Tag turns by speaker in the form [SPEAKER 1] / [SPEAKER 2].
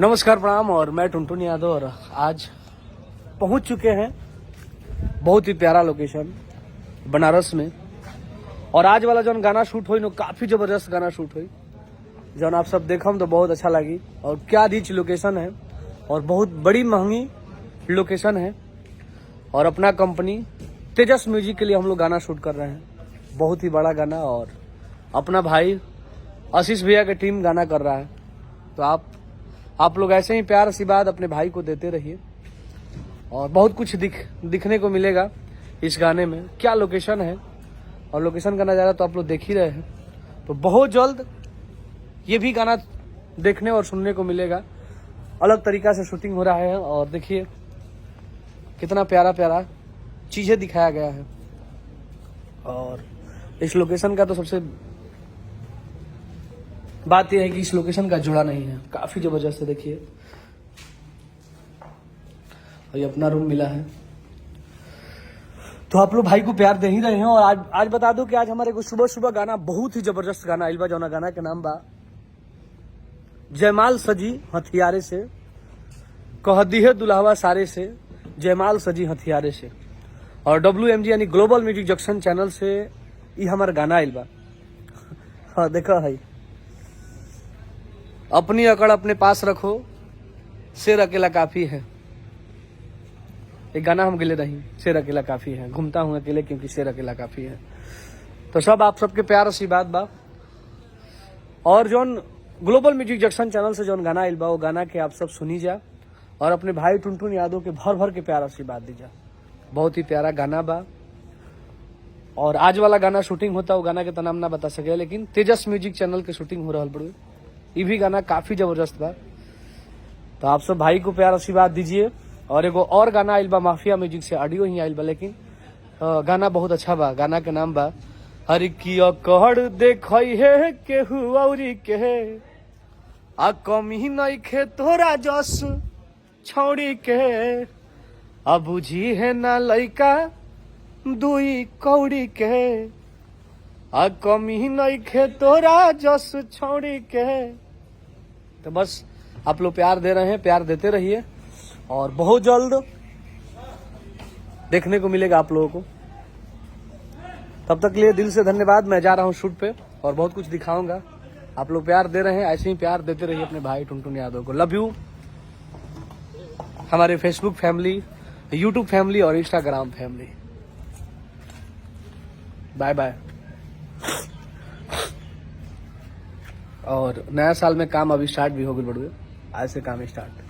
[SPEAKER 1] नमस्कार प्रणाम। और मैं टुनटुन यादव और आज पहुंच चुके हैं बहुत ही प्यारा लोकेशन बनारस में। और आज वाला जौन गाना शूट हुई काफी जबरदस्त गाना शूट हुई, जौन आप सब देखम तो बहुत अच्छा लगी। और क्या रिच लोकेशन है और बहुत बड़ी महंगी लोकेशन है। और अपना कंपनी तेजस म्यूजिक के लिए हम लोग गाना शूट कर रहे हैं, बहुत ही बड़ा गाना। और अपना भाई आशीष भैया की टीम गाना कर रहा है। तो आप लोग ऐसे ही प्यार आशीर्वाद अपने भाई को देते रहिए और बहुत कुछ दिखने को मिलेगा इस गाने में। क्या लोकेशन है और लोकेशन का नज़ारा तो आप लोग देख ही रहे हैं। तो बहुत जल्द ये भी गाना देखने और सुनने को मिलेगा। अलग तरीका से शूटिंग हो रहा है और देखिए कितना प्यारा प्यारा चीज़ें दिखाया गया है। और इस लोकेशन का तो सबसे बात यह है कि इस लोकेशन का जुड़ा नहीं है, काफी जबरदस्त है। देखिए और ये अपना रूम मिला है। तो आप लोग भाई को प्यार दे ही रहे हैं। और आज बता दो कि आज हमारे को सुबह सुबह गाना बहुत ही जबरदस्त गाना आइल बा। जौना गाना के नाम बा जयमाल सजी हथियारे से, कह दी है दुल्हवा सारे से, जयमाल सजी हथियारे से। और WMG यानी ग्लोबल म्यूजिक जंक्शन चैनल से ये हमारा गाना आइल बा। हाँ देखो भाई, अपनी अकड़ अपने पास रखो, शेर अकेला काफी है। एक गाना हम गिले रही, शेर अकेला काफी है। घूमता हूं अकेले क्योंकि शेर अकेला काफी है। तो सब आप सबके प्यार आशीर्वाद बा। और जौन ग्लोबल म्यूजिक जंक्शन चैनल से जौन गाना आइल बा वो गाना के आप सब सुनी जा और अपने भाई टुनटुन यादव के भर भर के प्यार आशीर्वाद दीजा। बहुत ही प्यारा गाना बा। और आज वाला गाना शूटिंग होता वो गाना के तो नाम ना बता सके, लेकिन तेजस म्यूजिक चैनल के शूटिंग हो रहा बड़े। ये भी गाना काफी जबरदस्त बा। तो आप सब भाई को प्यार आशीर्वाद दीजिए। और एगो और गाना आइल बा माफिया म्यूजिक से, ऑडियो ही आइल बा, लेकिन गाना बहुत अच्छा बा। गाना के नाम बा हर की कहड़ देखई है केहू औरी के, आ कमी नहीं खे तोरा जस छौड़ी के, आ बुझी है ना लइका दुई कौड़ी के, आ कमी नहीं खे तोरा जस छौड़ी के। तो बस आप लोग प्यार दे रहे हैं, प्यार देते रहिए और बहुत जल्द देखने को मिलेगा आप लोगों को। तब तक के लिए दिल से धन्यवाद। मैं जा रहा हूँ शूट पे और बहुत कुछ दिखाऊंगा। आप लोग प्यार दे रहे हैं, ऐसे ही प्यार देते रहिए अपने भाई टुनटुन यादव को। Love you. हमारे फेसबुक फैमिली, यूट्यूब फैमिली और इंस्टाग्राम फैमिली। Bye bye. और नया साल में काम अभी स्टार्ट भी हो गई बड़ुए, आज से काम स्टार्ट।